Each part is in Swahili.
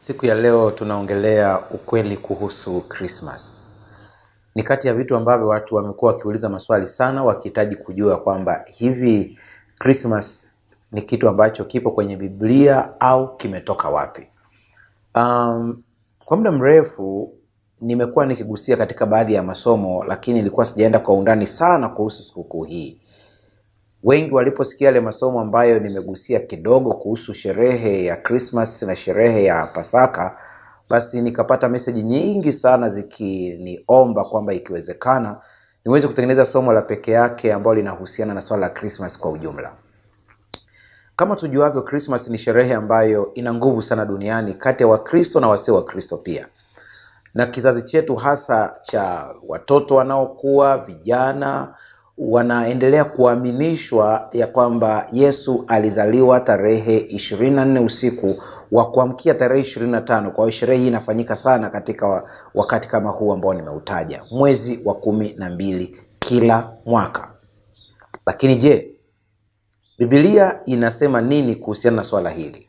Siku ya leo tunaongelea ukweli kuhusu Christmas. Ni kati ya vitu ambavyo watu wamekuwa wakiuliza maswali sana, wakihitaji kujua kwamba hivi Christmas ni kitu ambacho kipo kwenye Biblia au kimetoka wapi. Kwa muda mrefu nimekuwa nikigusia katika baadhi ya masomo, lakini ilikuwa sijaenda kwa undani sana kuhusu sikukuu hii. Wengi waliposikia yale masomo ambayo nimegusia kidogo kuhusu sherehe ya Christmas na sherehe ya Pasaka, basi nikapata message nyingi sana zikiniomba kwamba ikiwezekana niweze kutengeneza somo la peke yake ambalo linahusiana na swala la Christmas kwa ujumla. Kama tujuavyo, Christmas ni sherehe ambayo ina nguvu sana duniani kati ya Wakristo na wasio Wakristo pia. Na kizazi chetu hasa cha watoto wanaokuwa vijana wanaendelea kuaminishwa ya kwamba Yesu alizaliwa tarehe 24 usiku wa kuamkia tarehe 25. Kwa hiyo sherehe hii inafanyika sana katika wakati kama huu ambao nimeutaja, mwezi wa 12 kila mwaka. Lakini je, Biblia inasema nini kuhusiana na swala hili?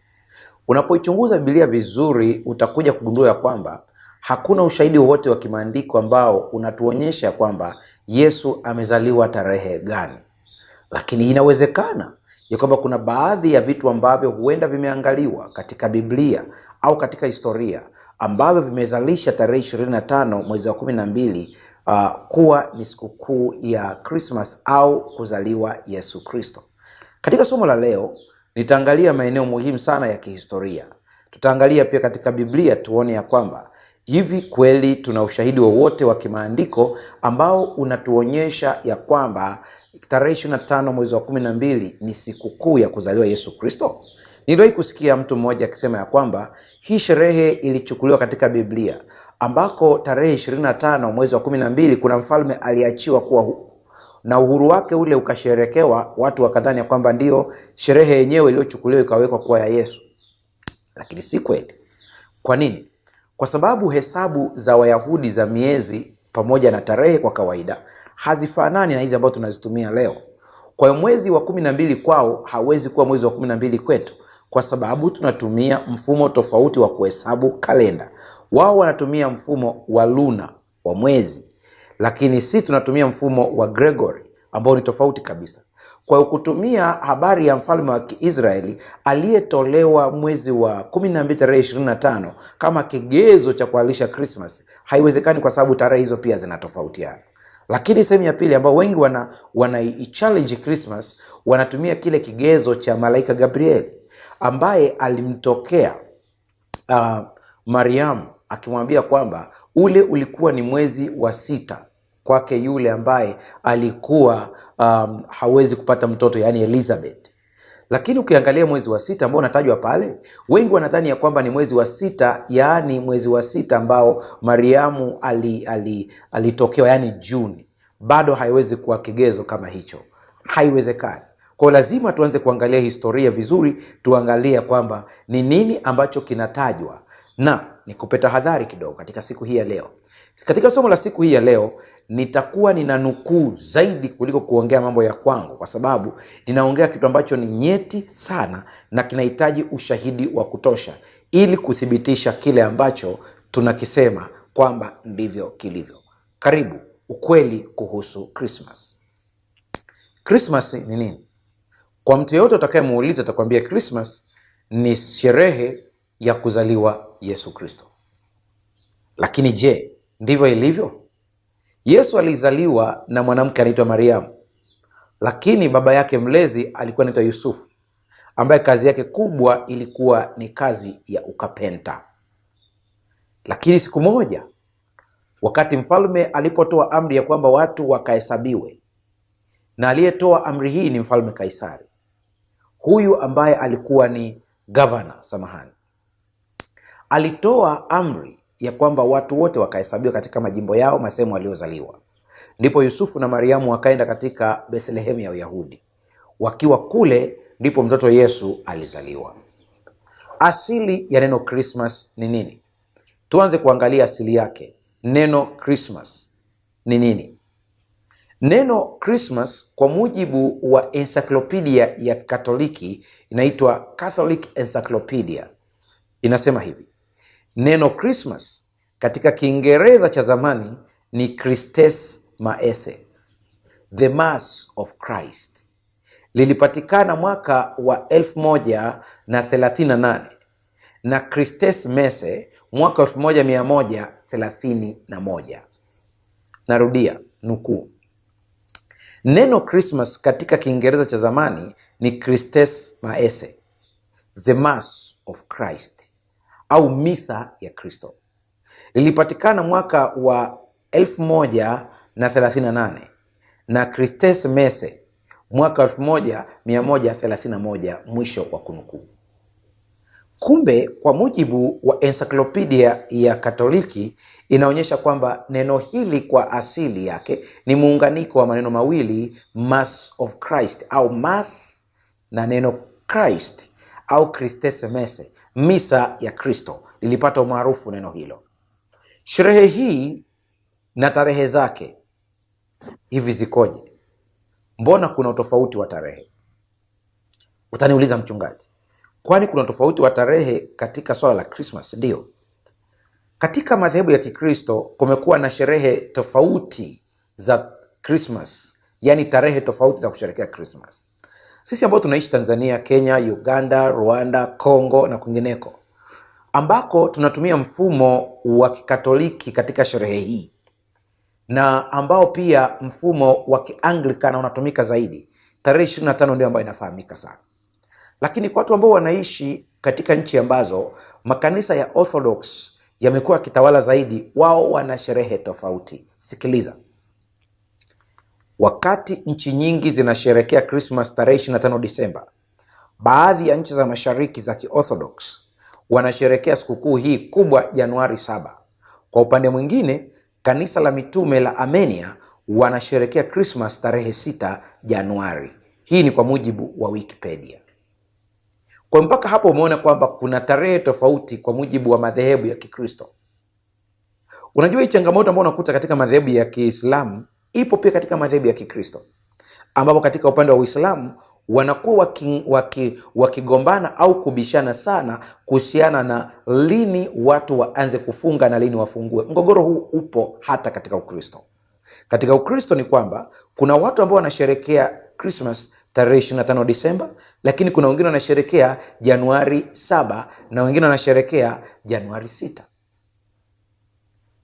Unapoichunguza Biblia vizuri, utakuja kugundua ya kwamba hakuna ushahidi wowote wa kimaandiko ambao unatuonyesha kwamba Yesu amezaliwa tarehe gani. Lakini inawezekana ya kwamba kuna baadhi ya vitu ambavyo huenda vimeangaliwa katika Biblia au katika historia ambavyo vimezalisha tarehe 25 mwezi wa 12 kuwa ni sikukuu ya Christmas au kuzaliwa Yesu Kristo. Katika somo la leo nitaangalia maeneo muhimu sana ya kihistoria. Tutaangalia pia katika Biblia tuone ya kwamba hivi kweli tuna ushahidi wowote wa kimaandiko ambao unatuonyesha ya kwamba tarehe 25 mwezi wa 12 ni sikukuu ya kuzaliwa Yesu Kristo. Niliwahi kusikia mtu mmoja akisema ya kwamba hii sherehe ilichukuliwa katika Biblia, ambako tarehe 25 mwezi wa 12 kuna mfalme aliachiwa kuwa na uhuru wake ule ukasherekewa, watu wakadhani ya kwamba ndio sherehe yenyewe iliyochukuliwa ikawekwa kuwa ya Yesu. Lakini si kweli. Kwa nini? Kwa sababu hesabu za Wayahudi za miezi pamoja na tarehe kwa kawaida hazifanani na hizi ambazo tunazitumia leo. Kwa hiyo mwezi wa 12 kwao hawezi kuwa mwezi wa 12 kwetu, kwa sababu tunatumia mfumo tofauti wa kuhesabu kalenda. Wao wanatumia mfumo wa luna wa mwezi, lakini sisi tunatumia mfumo wa Gregory ambao ni tofauti kabisa. Kwa hiyo kutumia habari ya mfalme wa Israeli aliyetolewa mwezi wa 12 tarehe 25 kama kigezo cha kuadhimisha Christmas haiwezekani, kwa sababu tarehe hizo pia zinatofautiana. Lakini sehemu ya pili ambao wengi wana challenge Christmas, wanatumia kile kigezo cha malaika Gabrieli ambaye alimtokea Mariamu akimwambia kwamba ule ulikuwa ni mwezi wa 6 kwake yule ambaye alikuwa hawezi kupata mtoto, yani Elizabeth. Lakini ukiangalia mwezi wa 6 ambao unatajwa pale, wengi wanadhani ya kwamba ni mwezi wa 6, yani mwezi wa 6 ambao Mariamu alitokewa, yani Juni. Bado haiwezi kuwa kigezo kama hicho, haiwezekani. Kwa lazima tuanze kuangalia historia vizuri, tuangalie kwamba ni nini ambacho kinatajwa. Na nikupe tahadhari kidogo katika siku hii ya leo. Katika somo la siku hii ya leo nitakuwa ninanukuu zaidi kuliko kuongea mambo ya kwangu, kwa sababu ninaongea kitu ambacho ni nyeti sana na kinahitaji ushahidi wa kutosha ili kuthibitisha kile ambacho tunakisema kwamba ndivyo kilivyo. Karibu ukweli kuhusu Christmas. Christmas ni nini? Kwa mtu yeyote utakayemuuliza atakwambia Christmas ni sherehe ya kuzaliwa Yesu Kristo. Lakini je, ndivyo ilivyo? Yesu alizaliwa na mwanamke anaitwa Mariamu, lakini baba yake mlezi alikuwa anaitwa Yusufu, ambaye kazi yake kubwa ilikuwa ni kazi ya ukapenta. Lakini siku moja, wakati mfalme alipotoa amri ya kwamba watu wakahesabiwe, na aliyetoa amri hii ni mfalme Kaisari, huyu ambaye alikuwa ni governor, alitoa amri ya kwamba watu wote wakahesabiwa katika majimbo yao, masehemu waliozaliwa. Ndipo Yusufu na Mariamu wakaenda katika Bethlehem ya Uyahudi. Wakiwa kule ndipo mtoto Yesu alizaliwa. Asili ya neno Christmas ni nini? Tuanze kuangalia asili yake. Neno Christmas ni nini? Neno Christmas kwa mujibu wa encyclopedia ya Katoliki inaitwa Catholic Encyclopedia inasema hivi: Neno Christmas katika Kiingereza cha zamani ni Christes Maese, the Mass of Christ. Lilipatikana mwaka wa 1138 na Christes Messe mwaka 1131. Narudia nukuu. Neno Christmas katika Kiingereza cha zamani ni Christes Maese, the Mass of Christ, au misa ya Kristo. Lilipatikana mwaka wa 1138 na Christes Messe mwaka 1131, mwisho wa kunukuu. Kumbe kwa mujibu wa encyclopedia ya Katoliki inaonyesha kwamba neno hili kwa asili yake ni muunganiko wa maneno mawili, Mass of Christ au Mass na neno Christ au Christes Messe, misa ya Kristo. Lilipata umaarufu neno hilo. Sherehe hii na tarehe zake hivi zikoje? Mbona kuna utofauti wa tarehe? Utaniuliza mchungaji, kwani kuna tofauti wa tarehe katika swala la Christmas? Ndio. Katika madhehebu ya Kikristo kumekuwa na sherehe tofauti za Christmas, yani tarehe tofauti za kusherehekea Christmas. Sisi ambao tunaishi Tanzania, Kenya, Uganda, Rwanda, Kongo na kwingineko, ambako tunatumia mfumo wa Kikatoliki katika sherehe hii, na ambao pia mfumo wa Kianglikana unatumika zaidi, tarehe 25 ndio ambayo inafahamika sana. Lakini kwa watu ambao wanaishi katika nchi ambazo makanisa ya Orthodox yamekuwa yakitawala zaidi, wao wana sherehe tofauti. Sikiliza. Wakati nchi nyingi zinasherehekea Christmas tarehe 25 Disemba, baadhi ya nchi za mashariki za Kiorthodox wanasherehekea sikukuu hii kubwa Januari 7. Kwa upande mwingine, kanisa la mitume la Armenia wanasherehekea Christmas tarehe 6 Januari. Hii ni kwa mujibu wa Wikipedia. Kwa mpaka hapo umeona kwamba kuna tarehe tofauti kwa mujibu wa madhehebu ya Kikristo. Unajua hii changamoto ambayo unakuta katika madhehebu ya Kiislamu ipo pia katika madhehebu ya Kikristo, ambapo katika upande wa Uislamu wanakuwa wakigombana au kubishana sana kuhusiana na lini watu waanze kufunga na lini wafungue. Mgogoro huu upo hata katika Ukristo. Katika Ukristo ni kwamba kuna watu ambao wanasherehekea Christmas tarehe 25 Disemba, lakini kuna wengine wanasherehekea Januari 7 na wengine wanasherehekea Januari 6.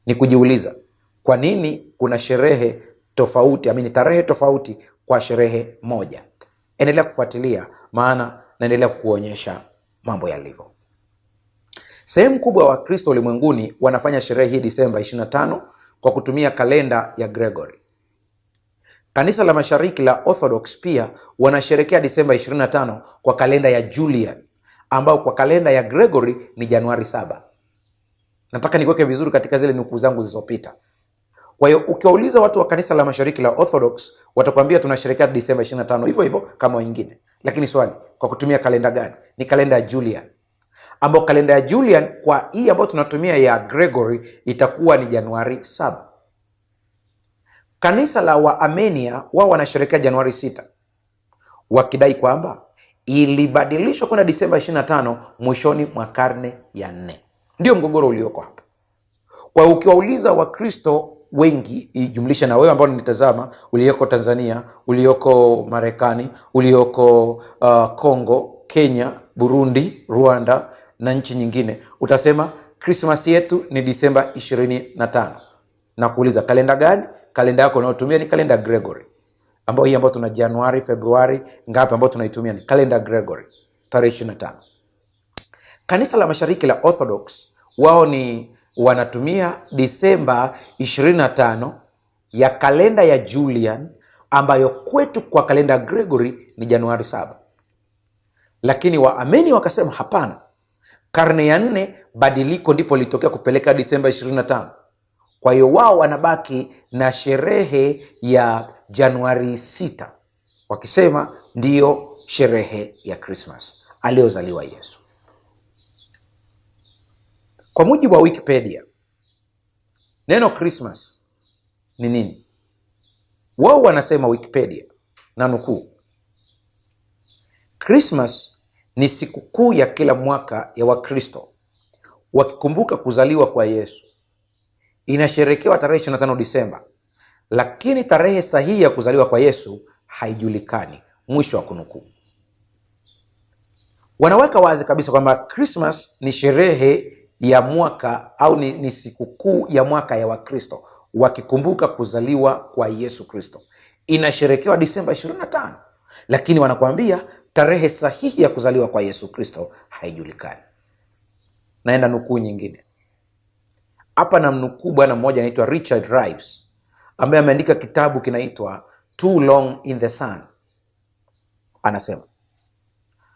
Ni kujiuliza, kwa nini kuna sherehe tofauti, tarehe tofauti kwa sherehe moja? Endelea kufuatilia, maana naendelea kuonyesha mambo yalivyo. Sehemu kubwa ya Wakristo ulimwenguni wanafanya sherehe hii Disemba 25 kwa kutumia kalenda ya Gregory. Kanisa la Mashariki la Orthodox pia wanasherehekea Disemba 25 kwa kalenda ya Julian, ambao kwa kalenda ya Gregory ni Januari 7. Nataka niweke vizuri katika zile nukuu zangu zilizopita. Kwa hiyo ukiwauliza watu wa kanisa la Mashariki la Orthodox, watakwambia tunasherehekea Disemba 25 hivyo hivyo kama wengine. Lakini swali, kwa kutumia kalenda gani? Ni kalenda ya Julian, ambao kalenda ya Julian kwa hii ambayo tunatumia ya Gregory itakuwa ni Januari 7. Kanisa la Waarmenia wao wanasherehekea Januari 6, wakidai kwamba ilibadilishwa kwenda Disemba 25 mwishoni mwa karne ya 4. Ndio mgogoro ulioko hapa. Kwa ukiwauliza Wakristo wengi, ijumlisha na wewe ambao nitazama, ulioko Tanzania, ulioko Marekani, ulioko Kongo, Kenya, Burundi, Rwanda na nchi nyingine, utasema Christmas yetu ni Disemba 25. Na kuuliza kalenda gani? Kalenda yako unayotumia ni kalenda Gregory, ambao hii ambao tuna Januari, Februari, ngapi ambao tunaitumia ni kalenda Gregory, tarehe 25. Kanisa la Mashariki la Orthodox wao wanatumia Disemba 25 ya kalenda ya Julian, ambayo kwetu kwa kalenda Gregory ni Januari 7. Lakini Waarmenia wakasema hapana, karne ya 4 badiliko ndipo litokea kupeleka Disemba 25. Kwa hiyo wao wanabaki na sherehe ya Januari 6, wakisema ndiyo sherehe ya Christmas aliozaliwa Yesu. Kwa mujibu wa Wikipedia, neno Christmas ni nini? Wao wanasema Wikipedia, na nukuu, Christmas ni sikukuu ya kila mwaka ya Wakristo wakikumbuka kuzaliwa kwa Yesu inasherekewa tarehe 25 Disemba, lakini tarehe sahihi ya kuzaliwa kwa Yesu haijulikani. Mwisho wa kunukuu. Wanaweka wazi kabisa kwamba Christmas ni sherehe ya mwaka au ni sikukuu ya mwaka ya Wakristo wakikumbuka kuzaliwa kwa Yesu Kristo. Inasherekewa Disemba 25, lakini wanakuambia tarehe sahihi ya kuzaliwa kwa Yesu Kristo haijulikani. Naenda nukuu nyingine. Hapa na mnukuu bwana mmoja anaitwa Richard Rives ambaye ameandika kitabu kinaitwa Too Long in the Sun. Anasema,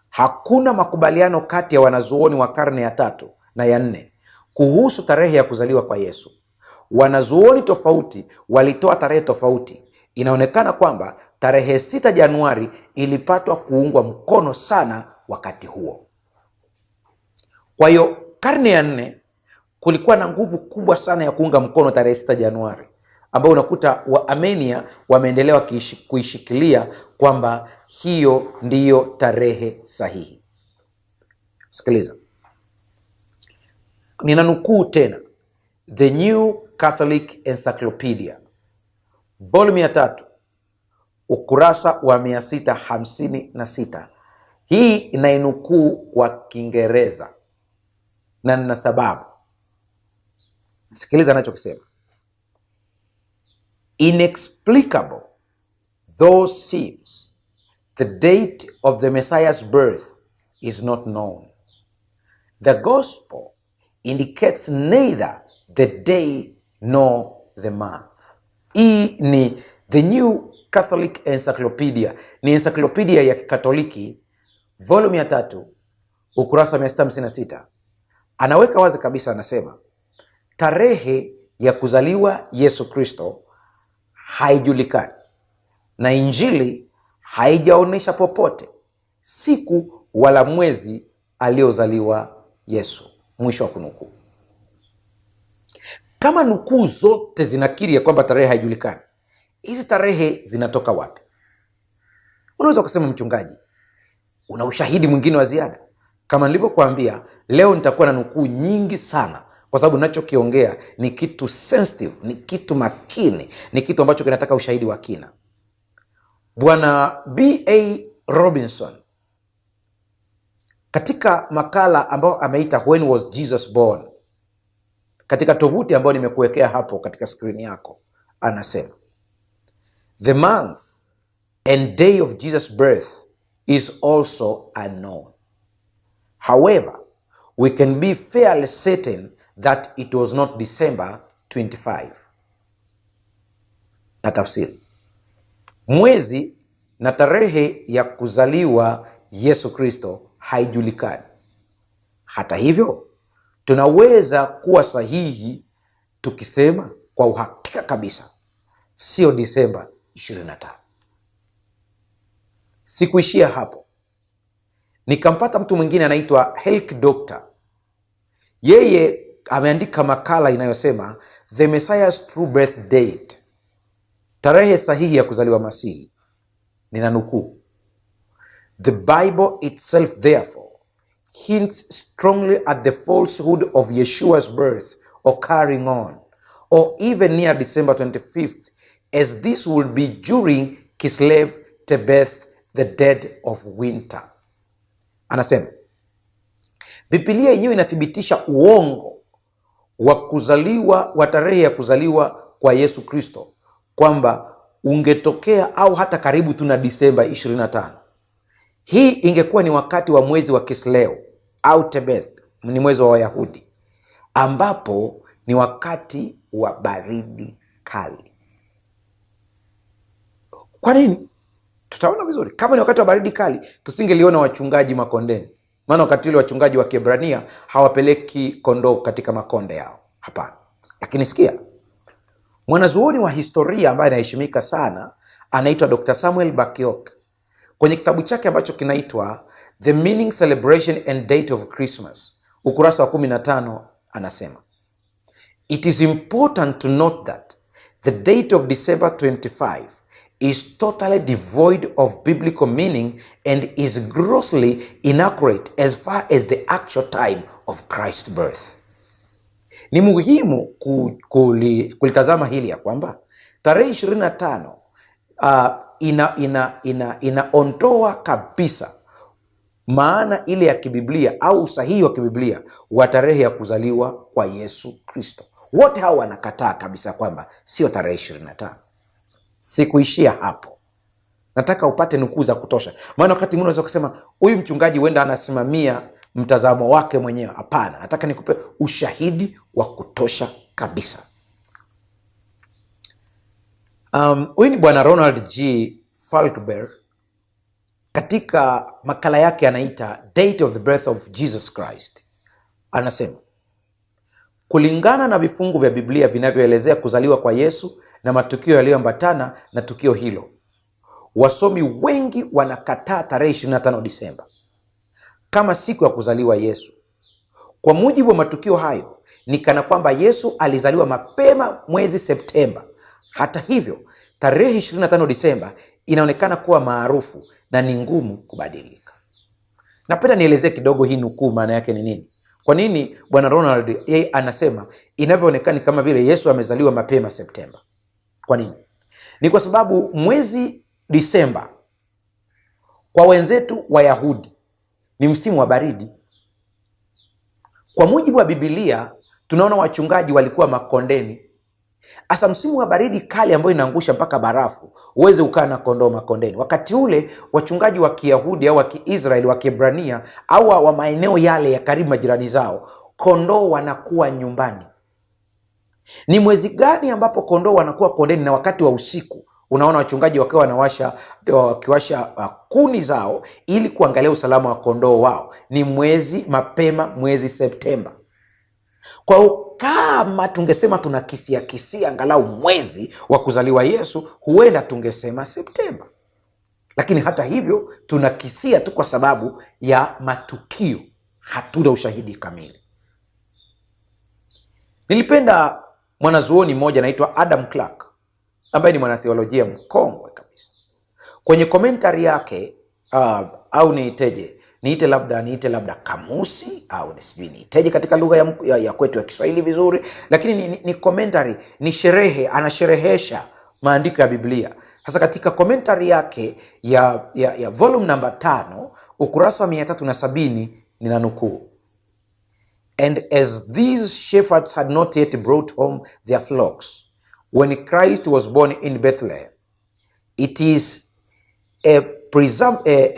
hakuna makubaliano kati ya wanazuoni wa karne ya 3 na ya 4 kuhusu tarehe ya kuzaliwa kwa Yesu. Wanazuoni tofauti walitoa tarehe tofauti. Inaonekana kwamba tarehe 6 Januari ilipatwa kuungwa mkono sana wakati huo. Kwa hiyo karne ya 4 kulikuwa na nguvu kubwa sana ya kuunga mkono tarehe 6 Januari, ambao unakuta wa Armenia wameendelea kuishikilia kwamba hiyo ndiyo tarehe sahihi. Sikiliza, ninanukuu tena The New Catholic Encyclopedia volume ya 3 ukurasa wa 656. Hii inainukuu kwa Kiingereza na nina sababu. Sikiliza anachokisema. Inexplicable though seems, the date of the Messiah's birth is not known. The gospel indicates neither the day nor the month. Hii ni The New Catholic Encyclopedia, ni encyclopedia ya Kikatoliki volume ya 3 ukurasa wa 656. Anaweka wazi kabisa, anasema tarehe ya kuzaliwa Yesu Kristo haijulikani na Injili haijaonesha popote siku wala mwezi aliozaliwa Yesu. Mwisho wa kunukuu. Kama nukuu zote zinakiri ya kwamba tarehe haijulikani, hizi tarehe zinatoka wapi? Unaweza kusema, mchungaji, una ushahidi mwingine wa ziada? Kama nilivyokuambia, leo nitakuwa na nukuu nyingi sana, kwa sababu ninachokiongea ni kitu sensitive, ni kitu makini, ni kitu ambacho kinataka ushahidi wa kina. Bwana B.A. Robinson katika makala ambayo ameita When Was Jesus Born, katika tovuti ambayo nimekuwekea hapo katika skrini yako, anasema the month and day of Jesus' birth is also unknown. However, we can be fairly certain that it was not December 25. Na tafsiri, mwezi na tarehe ya kuzaliwa Yesu Kristo haijulikani. Hata hivyo, tunaweza kuwa sahihi tukisema kwa uhakika kabisa sio Disemba 25. Sikuishia hapo. Nikampata mtu mwingine anaitwa Helk Doctor. Yeye ameandika makala inayosema The Messiah's True Birth Date, tarehe sahihi ya kuzaliwa Masihi. Ninanukuu, the Bible itself therefore hints strongly at the falsehood of Yeshua's birth occurring on or even near December 25th, as this will be during Kislev Tebeth, the dead of winter. Anasema Biblia yenyewe inathibitisha uongo wa tarehe ya kuzaliwa kwa Yesu Kristo, kwamba ungetokea au hata karibu tu na Disemba 25. Hii ingekuwa ni wakati wa mwezi wa Kisleu au Tebeth, ni mwezi wa Wayahudi, ambapo ni wakati wa baridi kali. Kwa nini? Tutaona vizuri. Kama ni wakati wa baridi kali, tusingeliona wachungaji makondeni. Maana wakati ule wachungaji wa Kiebrania hawapeleki kondoo katika makonde yao. Hapana. Lakini sikia, mwanazuoni wa historia ambaye anaheshimika sana anaitwa Dr. Samuel Bakiok, kwenye kitabu chake ambacho kinaitwa The Meaning, Celebration and Date of Christmas, ukurasa wa 15, anasema it is important to note that the date of December 25 is totally devoid of biblical meaning and is grossly inaccurate as far as the actual time of Christ's birth. Ni muhimu kulitazama hili ya kwamba tarehe 25 inaondoa kabisa maana ile ya kibiblia au usahihi wa kibiblia wa tarehe ya kuzaliwa kwa Yesu Kristo. Wote hao wanakataa kabisa kwamba sio tarehe 25. Sikuishia hapo, nataka upate nukuu za kutosha, maana wakati mwingine unaweza kusema huyu mchungaji huenda anasimamia mtazamo wake mwenyewe. Hapana, nataka nikupe ushahidi wa kutosha kabisa. Huyu ni bwana Ronald G. Falkenberg katika makala yake anaita Date of the Birth of Jesus Christ anasema, kulingana na vifungu vya Biblia vinavyoelezea kuzaliwa kwa Yesu na matukio yaliyoambatana na tukio hilo, wasomi wengi wanakataa tarehe 25 Disemba kama siku ya kuzaliwa Yesu. Kwa mujibu wa matukio hayo, ni kana kwamba Yesu alizaliwa mapema mwezi Septemba. Hata hivyo, tarehe 25 Disemba inaonekana kuwa maarufu na ni ngumu kubadilika. Napenda nielezee kidogo hii nukuu maana yake ni nini. Kwa nini bwana Ronald yeye anasema inavyoonekana kama vile Yesu amezaliwa mapema Septemba? Kwa nini? Ni kwa sababu mwezi Disemba kwa wenzetu Wayahudi ni msimu wa baridi. Kwa mujibu wa Biblia tunaona wachungaji walikuwa makondeni. Asa msimu wa baridi kali ambayo inaangusha mpaka barafu, uweze ukaa na kondoo makondeni. Wakati ule wachungaji wa Kiyahudi au wa Kiisraeli wa Kiebrania au wa maeneo yale ya karibu majirani zao, kondoo wanakuwa nyumbani. Ni mwezi gani ambapo kondoo wanakuwa kondeni? Na wakati wa usiku unaona wachungaji wakiwa wakiwasha kuni zao ili kuangalia usalama wa kondoo wao. Ni mwezi mapema, mwezi Septemba. Kwa kama tungesema tunakisia angalau mwezi wa kuzaliwa Yesu, huenda tungesema Septemba. Lakini hata hivyo tunakisia tu kwa sababu ya matukio, hatuna ushahidi kamili. Nilipenda mwanazuoni mmoja anaitwa Adam Clark ambaye ni mwanatheolojia mkongwe kabisa. Kwenye komentari yake au niite labda kamusi au niiteje katika lugha ya kwetu ya Kiswahili vizuri, lakini ni commentary, ni sherehe, anasherehesha maandiko ya Biblia. Sasa katika commentary yake ya volume number 5 ukurasa wa 370 ninanukuu, and as these shepherds had not yet brought home their flocks when Christ was born in Bethlehem, it is a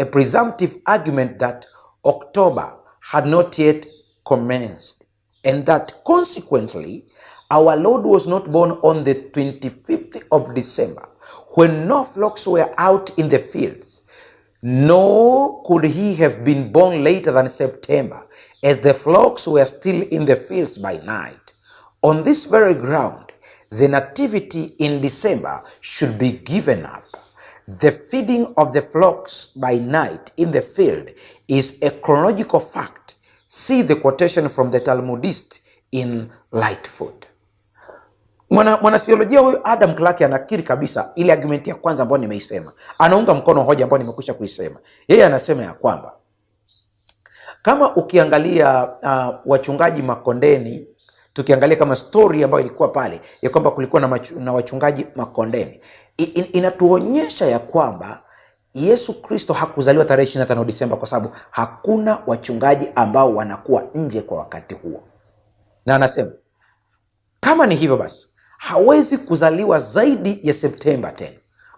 presumptive argument that October had not yet commenced, and that consequently our Lord was not born on the 25th of December, when no flocks were out in the fields, nor could he have been born later than September, as the flocks were still in the fields by night. On this very ground, the nativity in December should be given up. The feeding of the flocks by night in the field is a chronological fact. See the quotation from the Talmudist in Lightfoot. Mwanatheolojia huyu Adam Clark anakiri kabisa ile argument ya kwanza ambayo nimeisema. Anaunga mkono hoja ambayo nimekwisha kuisema. Yeye anasema ya kwamba kama ukiangalia wachungaji makondeni, tukiangalia kama story ambayo ilikuwa pale ya kwamba kulikuwa na wachungaji makondeni, inatuonyesha ya kwamba Yesu Kristo hakuzaliwa tarehe 25 Disemba kwa sababu hakuna wachungaji ambao wanakuwa nje kwa wakati huo. Na anasema kama ni hivyo basi hawezi kuzaliwa zaidi ya Septemba tena,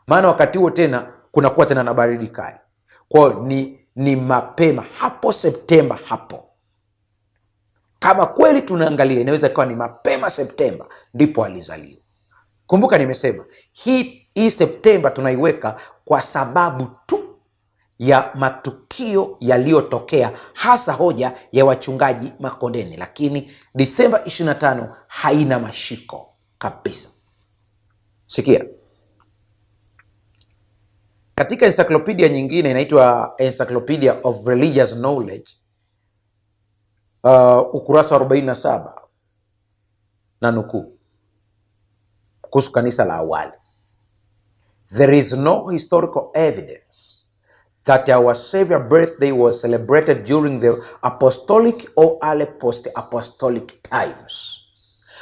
maana wakati huo tena kunakuwa tena na baridi kali. Kwa ni mapema hapo Septemba hapo. Kama kweli tunaangalia, inaweza kuwa ni mapema Septemba ndipo alizaliwa. Kumbuka nimesema hii Septemba tunaiweka kwa sababu tu ya matukio yaliyotokea, hasa hoja ya wachungaji makondeni, lakini Disemba 25 haina mashiko kabisa. Sikia, katika encyclopedia nyingine inaitwa Encyclopedia of Religious Knowledge, ukurasa wa 47 na nukuu kuhusu kanisa la awali, there is no historical evidence that our Savior birthday was celebrated during the apostolic or early post-apostolic times.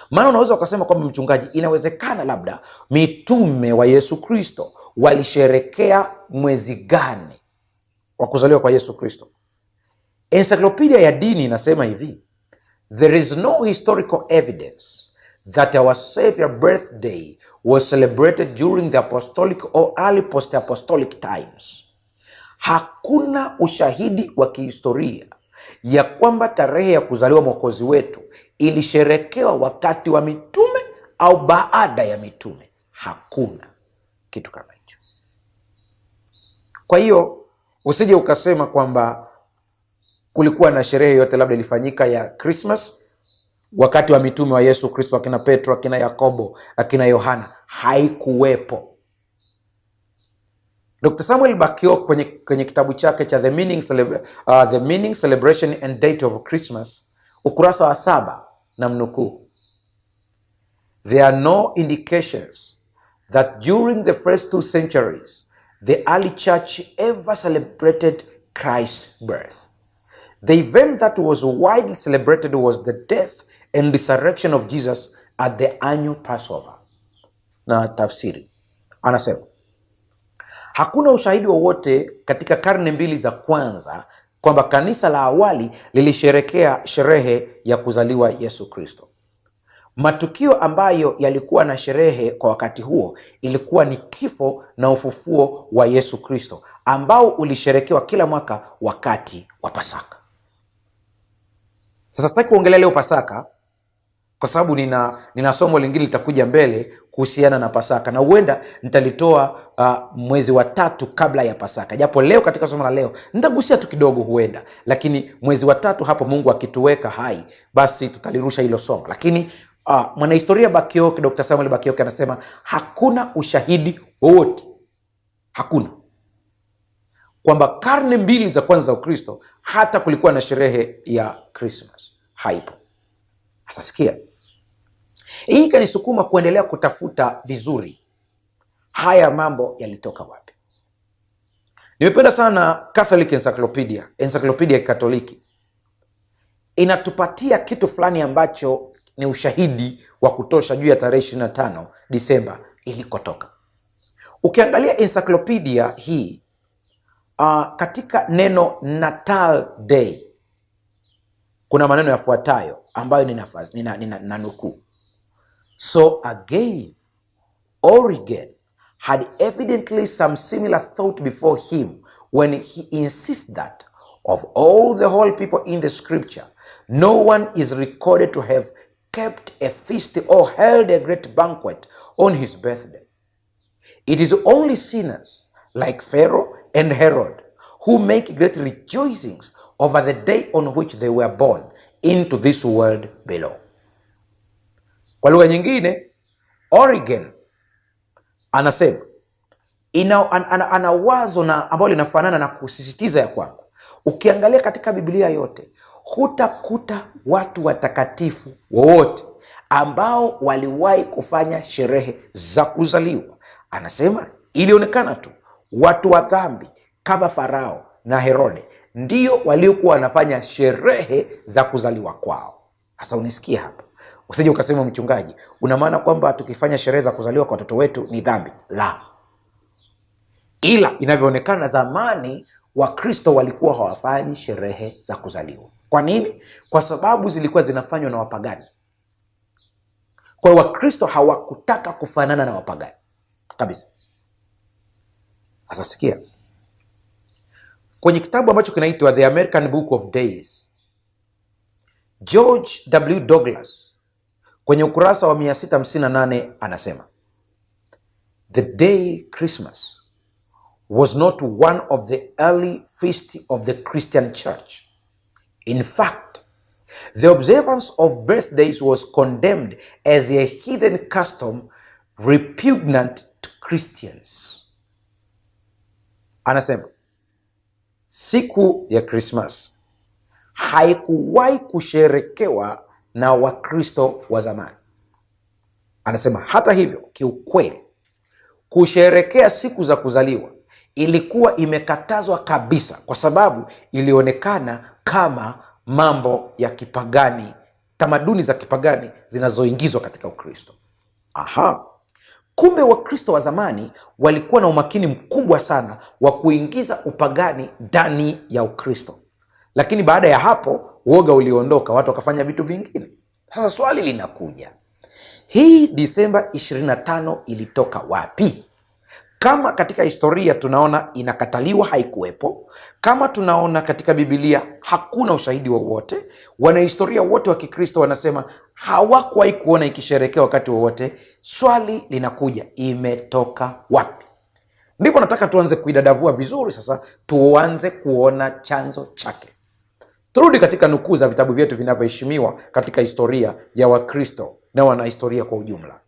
Maana unaweza ukasema kwamba mchungaji, inawezekana labda mitume wa Yesu Kristo walisherekea mwezi gani wa kuzaliwa kwa Yesu Kristo? Encyclopedia ya dini inasema hivi: there is no historical evidence that our Savior birthday was celebrated during the apostolic or early post-apostolic times. Hakuna ushahidi wa kihistoria ya kwamba tarehe ya kuzaliwa Mwokozi wetu ilisherekewa wakati wa mitume au baada ya mitume. Hakuna kitu kama hicho. Kwa hiyo usije ukasema kwamba kulikuwa na sherehe yote labda ilifanyika ya Christmas wakati wa mitume wa Yesu Kristo, akina Petro, akina Yakobo, akina Yohana. Haikuwepo. Dr. Samuel Bakio kwenye kitabu chake cha The Meaning, Celebration and Date of Christmas, ukurasa wa 7, na mnukuu: there are no indications that during the first 2 centuries the early church ever celebrated Christ's birth. The event that was widely celebrated was the death and resurrection of Jesus at the annual Passover. Na tafsiri anasema hakuna ushahidi wowote katika karne 2 za kwanza kwamba kanisa la awali lilisherekea sherehe ya kuzaliwa Yesu Kristo. Matukio ambayo yalikuwa na sherehe kwa wakati huo ilikuwa ni kifo na ufufuo wa Yesu Kristo ambao ulisherekewa kila mwaka wakati wa Pasaka. Sasa sitaki kuongelea leo Pasaka kwa sababu nina somo lingine litakuja mbele kuhusiana na Pasaka, na huenda nitalitoa mwezi wa 3 kabla ya Pasaka. Japo leo katika somo la leo nitagusia tu kidogo huenda, lakini mwezi wa 3 hapo Mungu akituweka hai, basi tutalirusha hilo somo. Lakini mwanahistoria Bakioke, Dr. Samuel Bakioke anasema hakuna ushahidi wowote, hakuna, kwamba karne 2 za kwanza za Ukristo hata kulikuwa na sherehe ya Christmas. Haipo. Sasa sikia, hii kanisukuma kuendelea kutafuta vizuri haya mambo yalitoka wapi. Nimependa sana Catholic Encyclopedia ya Katoliki. Inatupatia kitu fulani ambacho ni ushahidi wa kutosha juu ya tarehe 25 Disemba ilikotoka. Ukiangalia encyclopedia hii, katika neno Natal Day kuna maneno yafuatayo ambayo nina nukuu: so again Origen had evidently some similar thought before him when he insists that of all the whole people in the scripture no one is recorded to have kept a feast or held a great banquet on his birthday. It is only sinners like Pharaoh and Herod who make great rejoicings over the day on which they were born into this world below. Kwa lugha nyingine, Origen anasema ana wazo na ambalo linafanana na kusisitiza ya kwamba ukiangalia katika Biblia yote hutakuta watu watakatifu wowote ambao waliwahi kufanya sherehe za kuzaliwa. Anasema ilionekana tu watu wa dhambi kama Farao na Herode ndio waliokuwa wanafanya sherehe za kuzaliwa kwao. Sasa unisikia hapa, usije ukasema mchungaji, una maana kwamba tukifanya sherehe za kuzaliwa kwa watoto wetu ni dhambi? La. Ila inavyoonekana zamani Wakristo walikuwa hawafanyi sherehe za kuzaliwa. Kwa nini? Kwa sababu zilikuwa zinafanywa na wapagani. Kwa hiyo Wakristo hawakutaka kufanana na wapagani kabisa. Sasa sikia, kwenye kitabu ambacho kinaitwa The American Book of Days, George W. Douglas kwenye ukurasa wa 658 anasema the day Christmas was not one of the early feasts of the Christian church. In fact, the observance of birthdays was condemned as a heathen custom repugnant to Christians. Anasema siku ya Christmas haikuwahi kusherekewa na Wakristo wa zamani. Anasema hata hivyo, kiukweli kusherekea siku za kuzaliwa ilikuwa imekatazwa kabisa, kwa sababu ilionekana kama mambo ya kipagani tamaduni za kipagani zinazoingizwa katika Ukristo. Kumbe Wakristo wa zamani walikuwa na umakini mkubwa sana wa kuingiza upagani ndani ya Ukristo, lakini baada ya hapo uoga uliondoka, watu wakafanya vitu vingine. Sasa swali linakuja, hii Disemba 25 ilitoka wapi? Kama katika historia tunaona inakataliwa, haikuwepo. Kama tunaona katika Biblia hakuna ushahidi wowote, wanahistoria wote wa Kikristo wanasema hawakuwahi kuona ikisherekea wakati wowote. Swali linakuja, imetoka wapi? Ndipo nataka tuanze kuidadavua vizuri. Sasa tuanze kuona chanzo chake. Turudi katika nukuu za vitabu vyetu vinavyoheshimiwa katika historia ya Wakristo na wanahistoria kwa ujumla.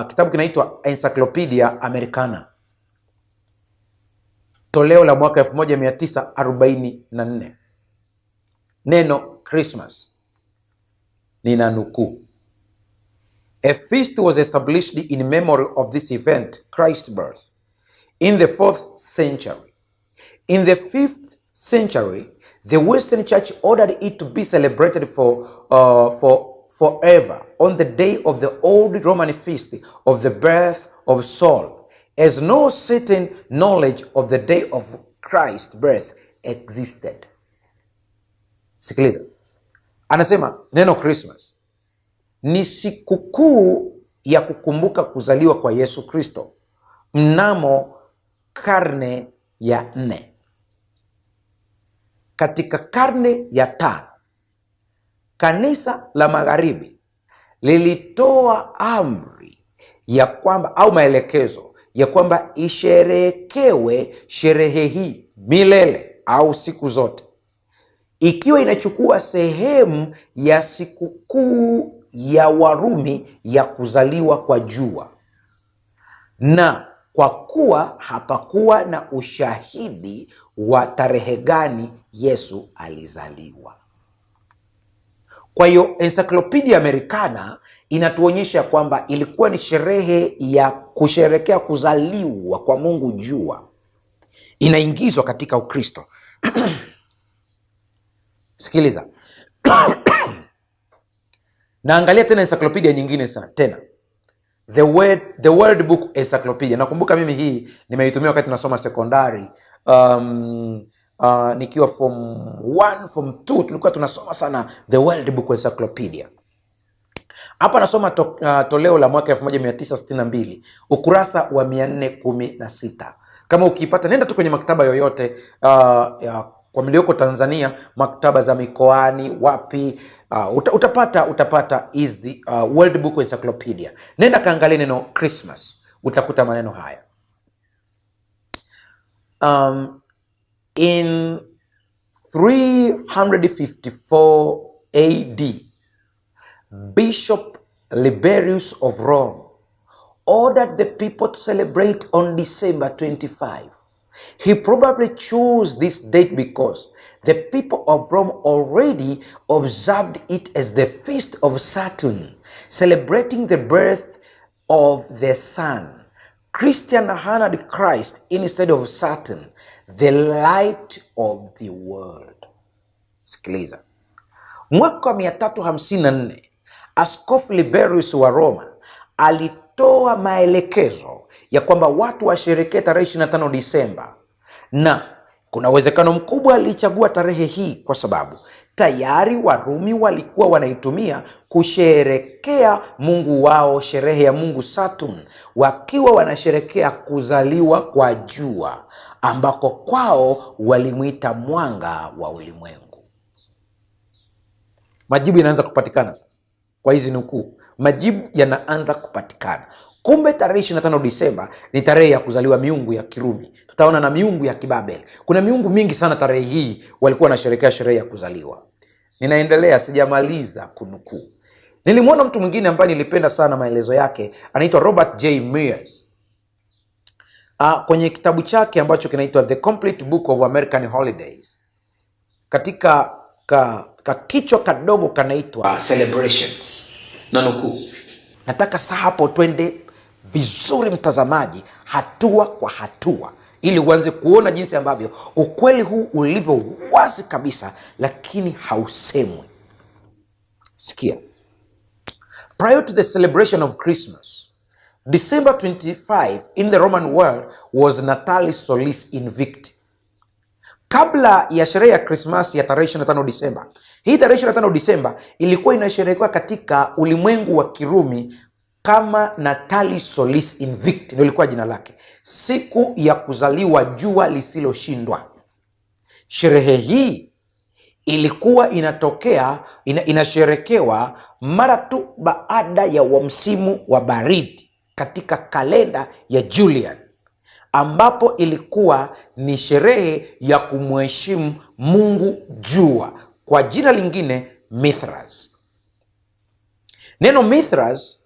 Kitabu kinaitwa Encyclopedia Americana, toleo la mwaka 1944. Neno Christmas, nina nukuu: A feast was established in memory of this event, Christ's birth, in the 4th century. In the 5th century, the Western Church ordered it to be celebrated forever on the day of the old Roman feast of the birth of Saul, as no certain knowledge of the day of Christ's birth existed. Sikiliza, anasema neno Christmas ni sikukuu ya kukumbuka kuzaliwa kwa Yesu Kristo mnamo karne ya 4. Katika karne ya 5, kanisa la magharibi lilitoa amri ya kwamba, au maelekezo ya kwamba, isherekewe sherehe hii milele au siku zote, ikiwa inachukua sehemu ya sikukuu ya Warumi ya kuzaliwa kwa jua, na kwa kuwa hapakuwa na ushahidi wa tarehe gani Yesu alizaliwa. Kwa hiyo Encyclopedia Americana inatuonyesha kwamba ilikuwa ni sherehe ya kusherekea kuzaliwa kwa Mungu jua, inaingizwa katika Ukristo. Sikiliza. Naangalia tena encyclopedia nyingine sana tena, The World Book Encyclopedia. Nakumbuka mimi hii nimeitumia wakati nasoma sekondari, nikiwa form 1, form 2 tulikuwa tunasoma sana The World Book Encyclopedia. Hapa nasoma toleo la mwaka 1962, ukurasa wa 416. Kama ukipata, nenda tu kwenye maktaba yoyote kwa mlioko Tanzania, maktaba za mikoani, wapi, utapata is the World Book Encyclopedia. Nenda kaangalia neno Christmas, utakuta maneno haya. In 354 AD, Bishop Liberius of Rome ordered the people to celebrate on December 25. He probably chose this date because the people of Rome already observed it as the feast of Saturn, celebrating the birth of the sun. Christian honored Christ instead of Saturn, the light of the world. Sikiliza. Mwaka wa 354, Askofu Liberius wa Roma alitoa maelekezo ya kwamba watu washerekee tarehe 25 Disemba, na kuna uwezekano mkubwa alichagua tarehe hii kwa sababu tayari Warumi walikuwa wanaitumia kusherekea mungu wao, sherehe ya mungu Saturn, wakiwa wanasherekea kuzaliwa kwa jua, ambako kwao walimuita mwanga wa ulimwengu. Majibu yanaanza kupatikana sasa. Kwa hizi nukuu, majibu yanaanza kupatikana. Kumbe tarehe 25 Disemba ni tarehe ya kuzaliwa miungu ya Kirumi. Tutaona na miungu ya Kibabeli. Kuna miungu mingi sana tarehe hii walikuwa wanasherehekea sherehe ya kuzaliwa. Ninaendelea, sijamaliza kunukuu. Nilimwona mtu mwingine ambaye nilipenda sana maelezo yake, anaitwa Robert J. Myers. Kwenye kitabu chake ambacho kinaitwa The Complete Book of American Holidays, katika kichwa kadogo kanaitwa Celebrations, na nukuu. Nataka sasa hapo twende vizuri mtazamaji, hatua kwa hatua, ili uanze kuona jinsi ambavyo ukweli huu ulivyo wazi kabisa, lakini hausemwi. Sikia. Prior to the celebration of Christmas, December 25 in the Roman world was Natalis Solis Invicti. Kabla ya sherehe ya Christmas ya tarehe 25 Disemba, hii tarehe 25 Disemba ilikuwa inasherehekewa katika ulimwengu wa Kirumi kama Natalis Solis Invicti, ndio ilikuwa jina lake, siku ya kuzaliwa jua lisiloshindwa. Sherehe hii ilikuwa inasherekewa mara tu baada ya msimu wa baridi katika kalenda ya Julian, ambapo ilikuwa ni sherehe ya kumheshimu Mungu jua, kwa jina lingine Mithras. Neno Mithras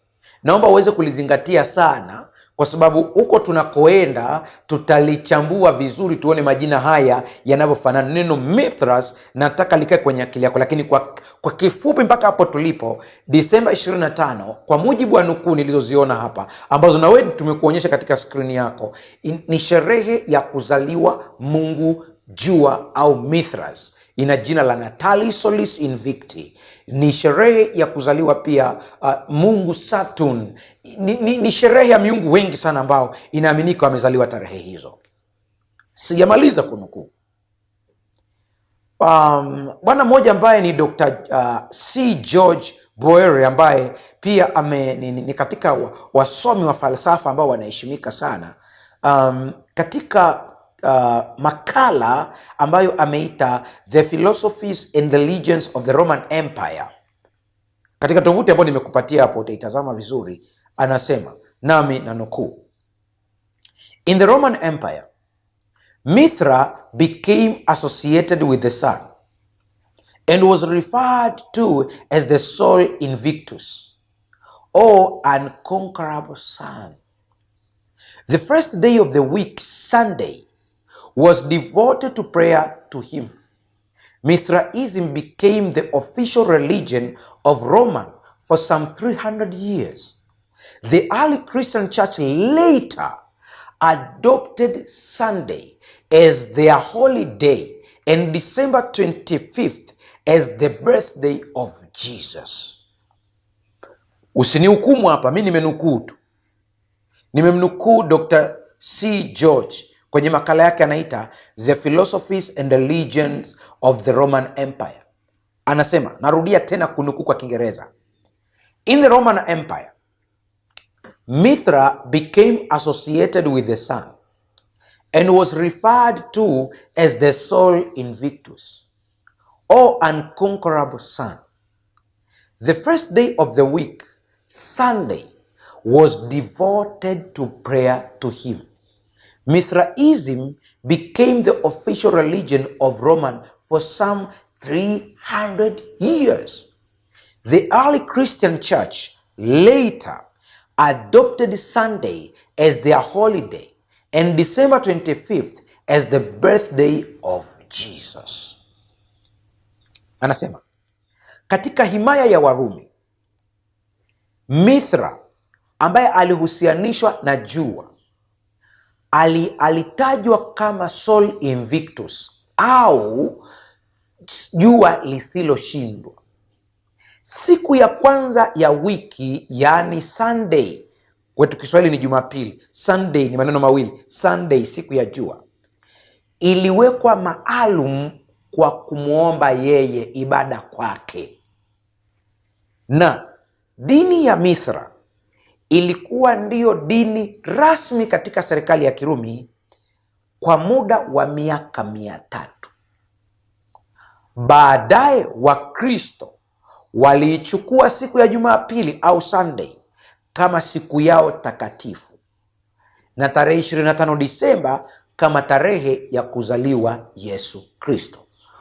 naomba uweze kulizingatia sana, kwa sababu huko tunakoenda tutalichambua vizuri, tuone majina haya yanavyofanana. Neno Mithras nataka likae kwenye akili yako, lakini kwa kifupi mpaka hapo tulipo, Disemba 25 kwa mujibu wa nukuu nilizoziona hapa, ambazo na wewe tumekuonyesha katika skrini yako, ni sherehe ya kuzaliwa Mungu jua au Mithras. Ina jina la Natalis Solis Invicti. Ni sherehe ya kuzaliwa pia Mungu Saturn. Ni sherehe ya miungu wengi sana ambao inaaminika wamezaliwa tarehe hizo. Sijamaliza kunukuu. Bwana mmoja ambaye ni Dr. C. George Boere, ambaye pia ni katika wasomi wa falsafa ambao wanaheshimika sana, katika makala ambayo ameita The Philosophies and the Legends of the Roman Empire, katika tovuti ambayo nimekupatia hapo, utaitazama vizuri, anasema, nami na nukuu: In the Roman Empire, Mithra became associated with the sun and was referred to as the Sol Invictus, or unconquerable sun. The first day of the week, Sunday, was devoted to prayer to him. Mithraism became the official religion of Rome for some 300 years. The early Christian church later adopted Sunday as their holy day and December 25th as the birthday of Jesus. Usinihukumu hapa, mimi nimenukuu tu. Nimemnukuu Dr. C. George kwenye makala yake anaita The Philosophies and the Legends of the Roman Empire. Anasema, narudia tena kunukuu kwa Kiingereza: In the Roman Empire, Mithra became associated with the sun and was referred to as the Sol Invictus, or unconquerable sun. The first day of the week, Sunday, was devoted to prayer to him. Mithraism became the official religion of Rome for some 300 years. The early Christian church later adopted Sunday as their holiday and December 25th as the birthday of Jesus. Anasema, katika himaya ya Warumi, Mithra ambaye alihusianishwa na jua alitajwa kama Sol Invictus, au jua lisiloshindwa. Siku ya kwanza ya wiki, yani Sunday, kwetu Kiswahili ni Jumapili. Sunday ni maneno mawili, Sunday siku ya jua, iliwekwa maalum kwa kumuomba yeye, ibada kwake. Na dini ya Mithra ilikuwa ndiyo dini rasmi katika serikali ya Kirumi kwa muda wa miaka 300. Baadaye Wakristo waliichukua siku ya Jumapili au Sunday kama siku yao takatifu, na tarehe 25 Disemba kama tarehe ya kuzaliwa Yesu Kristo.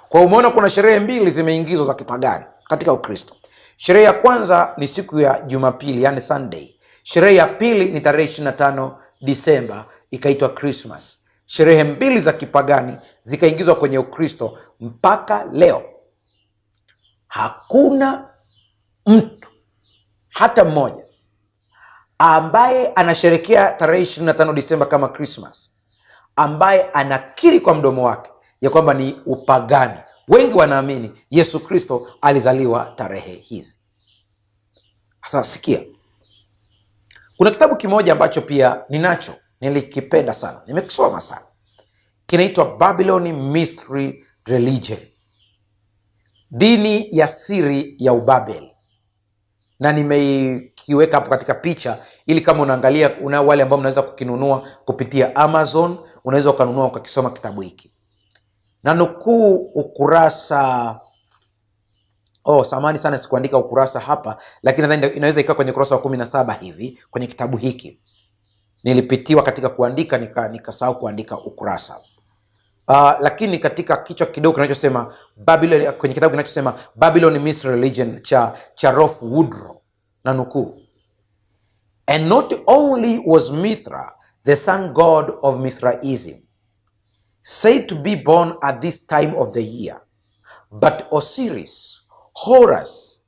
Kwa umeona kuna sherehe mbili zimeingizwa za kipagani katika Ukristo. Sherehe ya kwanza ni siku ya Jumapili, yani Sunday. Sherehe ya pili ni tarehe 25 Disemba, ikaitwa Christmas. Sherehe mbili za kipagani zikaingizwa kwenye Ukristo. Mpaka leo hakuna mtu hata mmoja ambaye anasherekea tarehe 25 Disemba kama Christmas ambaye anakiri kwa mdomo wake ya kwamba ni upagani. Wengi wanaamini Yesu Kristo alizaliwa tarehe hizi. Sasa sikia, kuna kitabu kimoja ambacho pia ninacho, nilikipenda sana, nimekisoma sana, kinaitwa Babylon Mystery Religion, dini ya siri ya Ubabeli, na nimeikiweka hapo katika picha ili kama unaangalia, una wale ambao mnaweza kukinunua kupitia Amazon, unaweza ukanunua ukakisoma kitabu hiki. Na nukuu ukurasa, samahani sana sikuandika ukurasa hapa, lakini nadhani inaweza ikawa kwenye ukurasa wa 17 hivi kwenye kitabu hiki. Nilipitiwa katika kuandika nikasahau kuandika ukurasa. Lakini katika kichwa kidogo kinachosema Babylon, kwenye kitabu kinachosema Babylon Mystery Religion cha Rolf Woodrow, na nukuu, and not only was Mithra the sun god of Mithraism said to be born at this time of the year, but Osiris, Horus,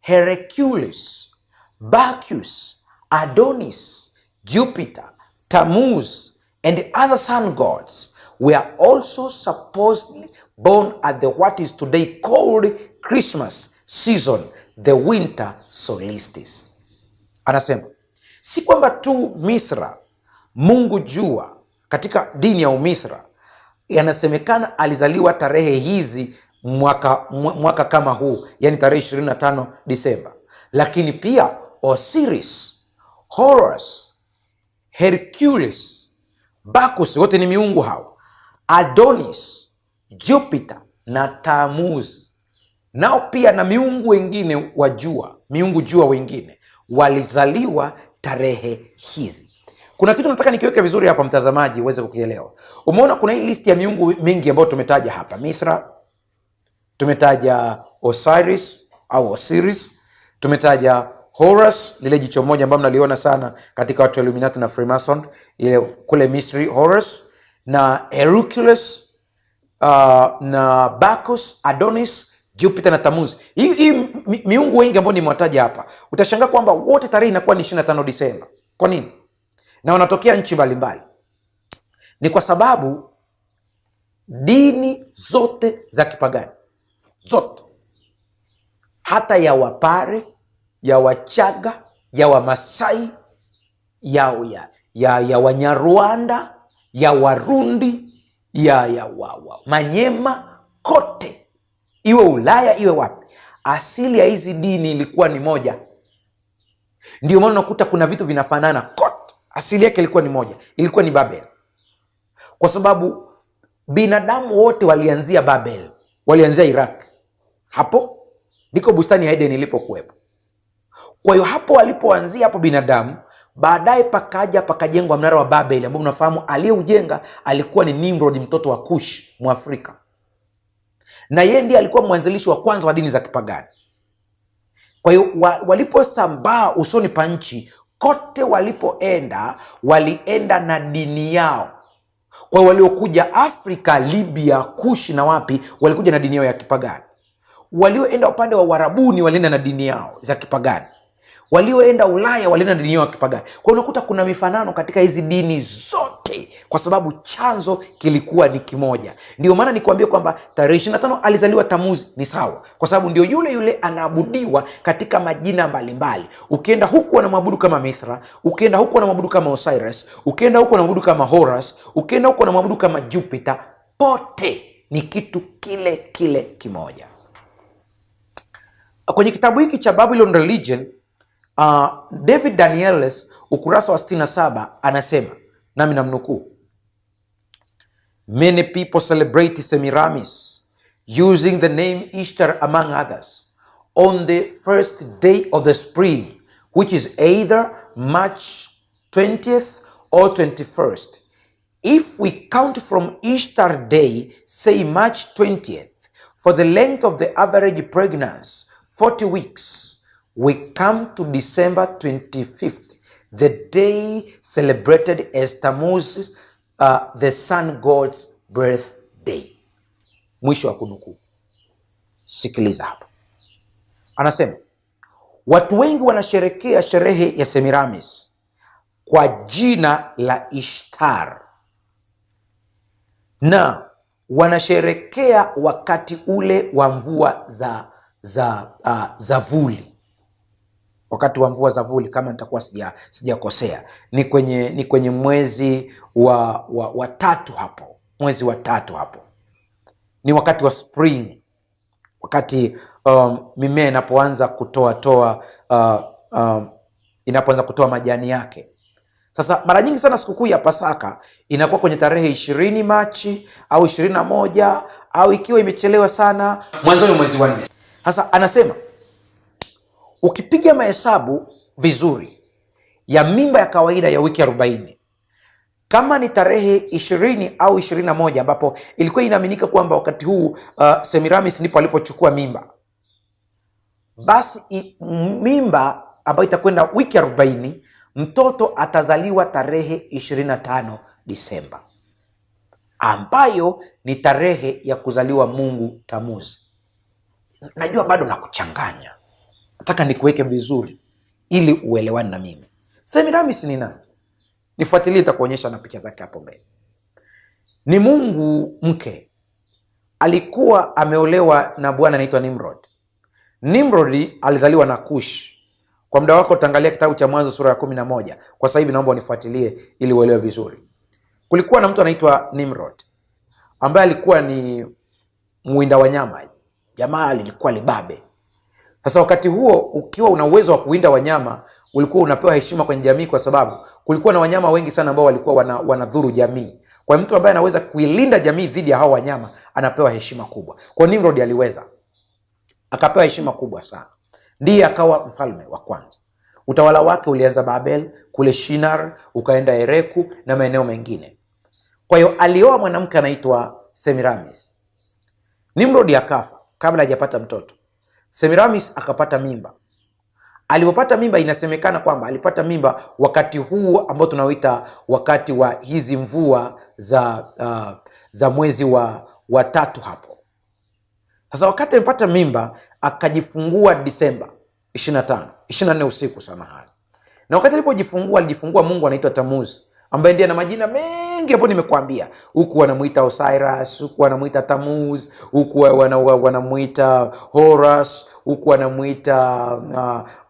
Hercules, Bacchus, Adonis, Jupiter, Tammuz, and other sun gods were also supposedly born at the what is today called Christmas season, the winter solstice. Anasema si kwamba tu Mithra, mungu jua, katika dini ya Umithra yanasemekana alizaliwa tarehe hizi mwaka kama huu, yani tarehe 25 Disemba, lakini pia Osiris, Horus, Hercules, Bacchus, wote ni miungu hao, Adonis, Jupiter na Tammuz, nao pia na miungu wengine wa jua, miungu jua wengine walizaliwa tarehe hizi. Kuna kitu nataka nikiweke vizuri hapa mtazamaji uweze kukielewa. Umeona kuna hii list ya miungu mingi ambayo tumetaja hapa. Mithra, tumetaja Osiris au Osiris, tumetaja Horus, lile jicho moja ambalo mnaliona sana katika watu wa Illuminati na Freemason, ile kule Mystery Horus, na Hercules, na Bacchus, Adonis, Jupiter na Tammuz. Hii miungu wengi ambao nimewataja hapa, utashangaa kwamba wote tarehe inakuwa ni 25 Disemba. Kwa nini? Na wanatokea nchi mbalimbali. Ni kwa sababu dini zote za kipagani, zote, hata ya Wapare, ya Wachaga, ya Wamasai, ya Wanyarwanda, ya Warundi, ya Manyema, kote, iwe Ulaya iwe wapi, asili ya hizi dini ilikuwa ni moja. Ndio maana unakuta kuna vitu vinafanana kote, asili yake ilikuwa ni moja, ilikuwa ni Babel. Kwa sababu binadamu wote walianzia Babel, walianzia Iraq. Hapo ndiko bustani ya Eden ilipokuwepo. Kwa hiyo hapo walipoanzia hapo binadamu, baadaye pakajengwa mnara wa Babel ambao mnafahamu aliyeujenga alikuwa ni Nimrod, mtoto wa Kush, Mwafrika. Na yeye ndiye alikuwa mwanzilishi wa kwanza wa dini za kipagani. Kwa hiyo waliposambaa usoni pa nchi kote, walipoenda walienda na dini yao. Kwa hiyo waliokuja Afrika, Libya, Kush na wapi, walikuja na dini yao ya kipagani. Walioenda upande wa Uarabuni walienda na dini yao za kipagani. Walioenda Ulaya walienda na dini yao ya kipagani. Kwa hiyo unakuta kuna mifanano katika hizi dini zote, kwa sababu chanzo kilikuwa ni kimoja. Ndio maana nikwambia kwamba tarehe 25 alizaliwa Tammuz ni sawa, kwa sababu ndio yule yule anaabudiwa katika majina mbalimbali. Ukienda huku wanamwabudu kama Mithra, ukienda huku wanamwabudu kama Osiris, ukienda huku wanamwabudu kama Horus, ukienda huku wanamwabudu kama Jupiter, pote ni kitu kile kile kimoja. Kwenye kitabu hiki cha Babylon Religion, David Danielis ukurasa wa 67 anasema, nami namnukuu, many people celebrate Semiramis using the name Easter among others on the first day of the spring, which is either March 20th or 21st. If we count from Easter day, say March 20th, for the length of the average pregnancy, 40 weeks, we come to December 25th, the day celebrated as Tammuz, the sun god's birthday. Mwisho wa kunukuu. Sikiliza hapa. Anasema, watu wengi wanasherekea sherehe ya Semiramis kwa jina la Ishtar, na wanasherekea wakati ule wa mvua za vuli. wakati wa mvua za vuli, kama nitakuwa sijakosea, ni kwenye mwezi wa tatu hapo, mwezi wa tatu hapo, ni wakati wa spring, wakati mimea inapoanza inapoanza kutoa majani yake. Sasa mara nyingi sana sikukuu ya Pasaka inakuwa kwenye tarehe 20 Machi au 21, au ikiwa imechelewa sana mwanzoni mwezi wa 4. Sasa anasema ukipiga mahesabu vizuri ya mimba ya kawaida ya wiki 40, kama ni tarehe 20 au 21, ambapo ilikuwa inaaminika kwamba wakati huu Semiramis ndipo alipochukua mimba, basi mimba ambayo itakwenda wiki 40, mtoto atazaliwa tarehe 25 Disemba, ambayo ni tarehe ya kuzaliwa Mungu Tamuzi. Najua bado nakuchanganya, nataka nikuweke vizuri ili uelewane na mimi. Semiramis ni nani? Nifuatilie, nitakuonyesha na picha zake hapo mbele. Ni mungu mke, alikuwa ameolewa na bwana anaitwa Nimrod. Nimrod alizaliwa na Kush. Kwa muda wako utaangalia kitabu cha Mwanzo sura ya 11. Kwa sasa hivi naomba unifuatilie ili uelewe vizuri. Kulikuwa na mtu anaitwa Nimrod ambaye alikuwa ni muwinda wanyama. Jamaa lilikuwa libabe. Sasa wakati huo, ukiwa una uwezo wa kuwinda wanyama, ulikuwa unapewa heshima kwenye jamii, kwa sababu kulikuwa na wanyama wengi sana ambao walikuwa wanadhuru jamii. Kwa mtu ambaye anaweza kuilinda jamii dhidi ya hao wanyama, anapewa heshima kubwa. Kwa Nimrod aliweza, akapewa heshima kubwa sana. Ndiye akawa mfalme wa kwanza. Utawala wake ulianza Babel, kule Shinar, ukaenda Ereku na maeneo mengine. Kwa hiyo alioa mwanamke anaitwa Semiramis. Nimrod akafa kabla hajapata mtoto. Semiramis akapata mimba. Alipopata mimba, inasemekana kwamba alipata mimba wakati huu ambao tunauita wakati wa hizi mvua za mwezi wa tatu hapo. Sasa wakati alipata mimba, akajifungua Disemba 24 usiku, samahani. Na wakati alipojifungua, alijifungua mungu anaitwa Tamuzi, ambaye ndiye ana majina mengi hapo nimekuambia. Huku wanamuita Osiris, huku wanamuita Tamuz, huku wanamuita Horus, huku wanamuita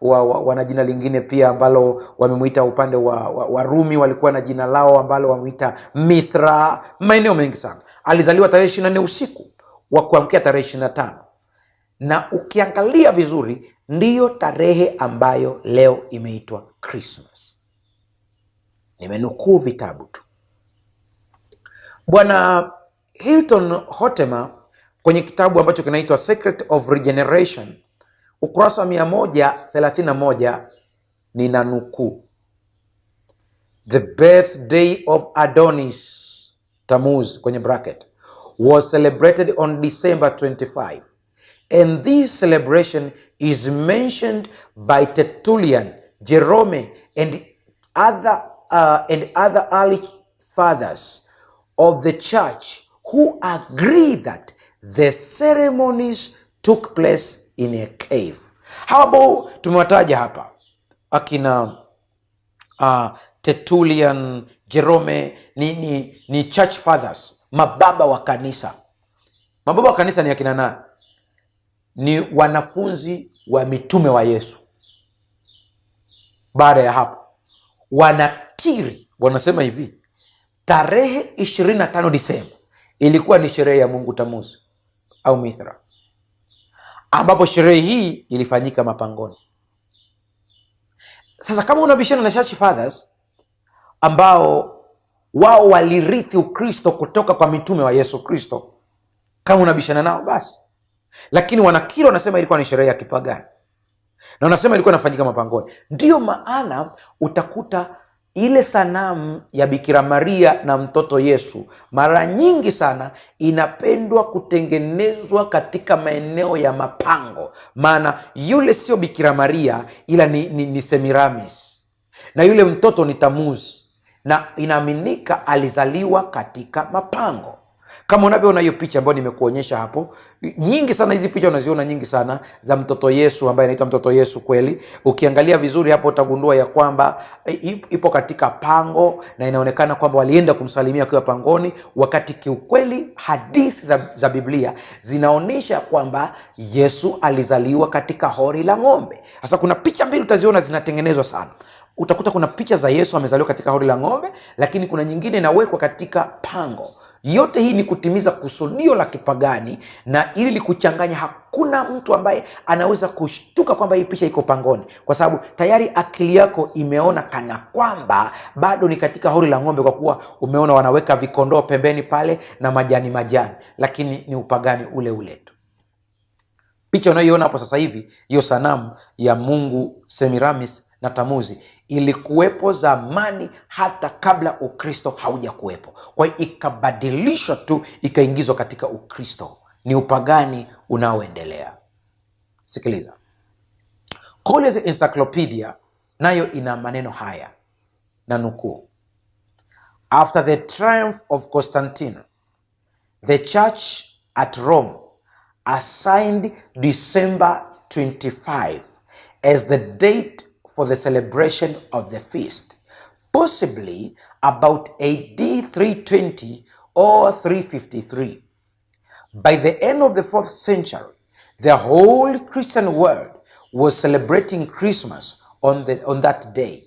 wana jina lingine pia ambalo wamemuita upande wa Rumi, walikuwa na jina lao ambalo wamemuita Mithra, maeneo mengi sana. Alizaliwa tarehe 24 usiku wa kuamkia tarehe 25. Na ukiangalia vizuri, ndiyo tarehe ambayo leo imeitwa Christmas. Nimenukuu vitabu tu. Bwana Hilton Hotema kwenye kitabu ambacho kinaitwa Secret of Regeneration, ukurasa wa 131, nina nukuu: The birthday of Adonis Tammuz kwenye bracket was celebrated on December 25, and this celebration is mentioned by Tertullian, Jerome, and other early fathers of the church who agree that the ceremonies took place in a cave. How about tumewataja hapa akina Tertullian, Jerome, ni church fathers, mababa wa kanisa. Mababa wa kanisa ni akina nani? Ni wanafunzi wa mitume wa Yesu. Baada ya hapo wanakiri, wanasema hivi, tarehe 25 Disemba ilikuwa ni sherehe ya Mungu Tamuzi au Mithra, ambapo sherehe hii ilifanyika mapangoni. Sasa kama unabishana na church fathers ambao wao walirithi Ukristo kutoka kwa mitume wa Yesu Kristo, kama unabishana nao basi, lakini wanakiri, wanasema ilikuwa ni sherehe ya kipagani na wanasema ilikuwa inafanyika mapangoni. Ndiyo maana utakuta ile sanamu ya Bikira Maria na mtoto Yesu mara nyingi sana inapendwa kutengenezwa katika maeneo ya mapango, maana yule sio Bikira Maria ila ni Semiramis, na yule mtoto ni Tamuzi, na inaaminika alizaliwa katika mapango. Kama unavyoona hiyo picha ambayo nimekuonyesha hapo, nyingi sana hizi picha unaziona nyingi sana za mtoto Yesu ambaye anaitwa mtoto Yesu kweli. Ukiangalia vizuri hapo utagundua ya kwamba ipo katika pango na inaonekana kwamba walienda kumsalimia kwa pangoni, wakati kiukweli hadithi za Biblia zinaonyesha kwamba Yesu alizaliwa katika hori la ng'ombe. Sasa kuna picha mbili utaziona zinatengenezwa sana. Utakuta kuna picha za Yesu amezaliwa katika hori la ng'ombe, lakini kuna nyingine inawekwa katika pango. Yote hii ni kutimiza kusudio la kipagani, na ili ni kuchanganya. Hakuna mtu ambaye anaweza kushtuka kwamba hii picha iko pangoni, kwa sababu tayari akili yako imeona kana kwamba bado ni katika hori la ng'ombe, kwa kuwa umeona wanaweka vikondoo pembeni pale na majani, lakini ni upagani ule ule tu. Picha unayoiona hapo sasa hivi, hiyo sanamu ya Mungu Semiramis na Tamuzi ilikuwepo zamani hata kabla Ukristo hauja kuwepo. Kwa hiyo ikabadilishwa tu ikaingizwa katika Ukristo. Ni upagani unaoendelea. Sikiliza. Collins Encyclopedia nayo ina maneno haya na nukuu: After the triumph of Constantine, the church at Rome assigned December 25 as the date for the celebration of the feast, possibly about AD 320 or 353. By the end of the 4th century, the whole Christian world was celebrating Christmas on that day,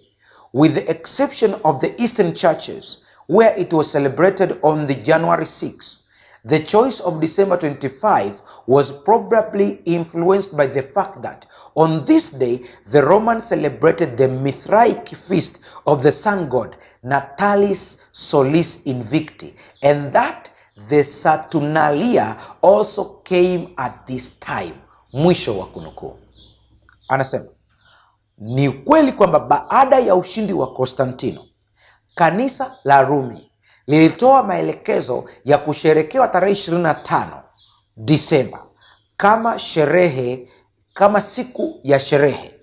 with the exception of the Eastern churches, where it was celebrated on the January 6th. The choice of December 25 was probably influenced by the fact that on this day, the Romans celebrated the Mithraic feast of the sun god Natalis Solis Invicti, and that the Saturnalia also came at this time. Mwisho wa kunukuu. Anasema, ni kweli kwamba baada ya ushindi wa Konstantino, kanisa la Rumi lilitoa maelekezo ya kusherekewa tarehe 25 Disemba kama siku ya sherehe.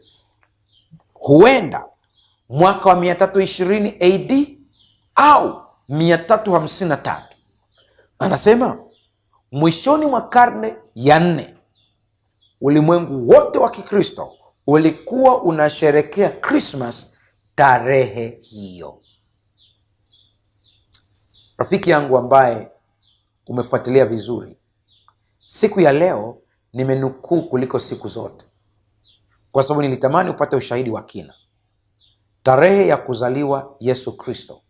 Huenda mwaka wa 320 AD au 353. Anasema mwishoni mwa karne ya 4 ulimwengu wote wa Kikristo ulikuwa unasherekea Christmas tarehe hiyo. Rafiki yangu ambaye umefuatilia vizuri, siku ya leo nimenukuu kuliko siku zote, kwa sababu nilitamani upate ushahidi wa kina. Tarehe ya kuzaliwa Yesu Kristo,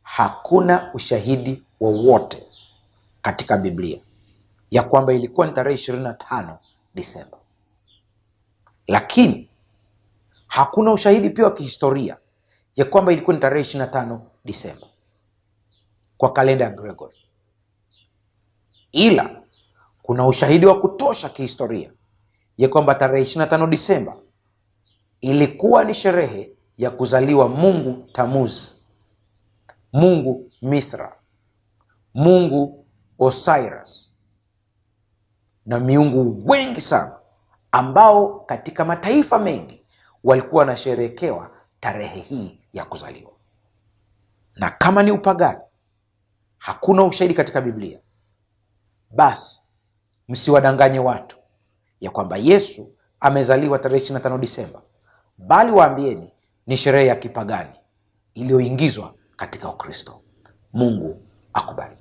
hakuna ushahidi wowote katika Biblia ya kwamba ilikuwa ni tarehe 25 Disemba. Lakini hakuna ushahidi pia wa kihistoria ya kwamba ilikuwa ni tarehe 25 Disemba kwa kalenda ya Gregory. Ila kuna ushahidi wa kutosha kihistoria ya kwamba tarehe 25 Disemba ilikuwa ni sherehe ya kuzaliwa Mungu Tammuz, Mungu Mithra, Mungu Osiris na miungu wengi sana ambao katika mataifa mengi walikuwa wanasherekewa tarehe hii ya kuzaliwa. Na kama ni upagani, hakuna ushahidi katika Biblia, basi msiwadanganye watu ya kwamba Yesu amezaliwa tarehe 25 Disemba, bali waambieni ni sherehe ya kipagani iliyoingizwa katika Ukristo. Mungu akubariki.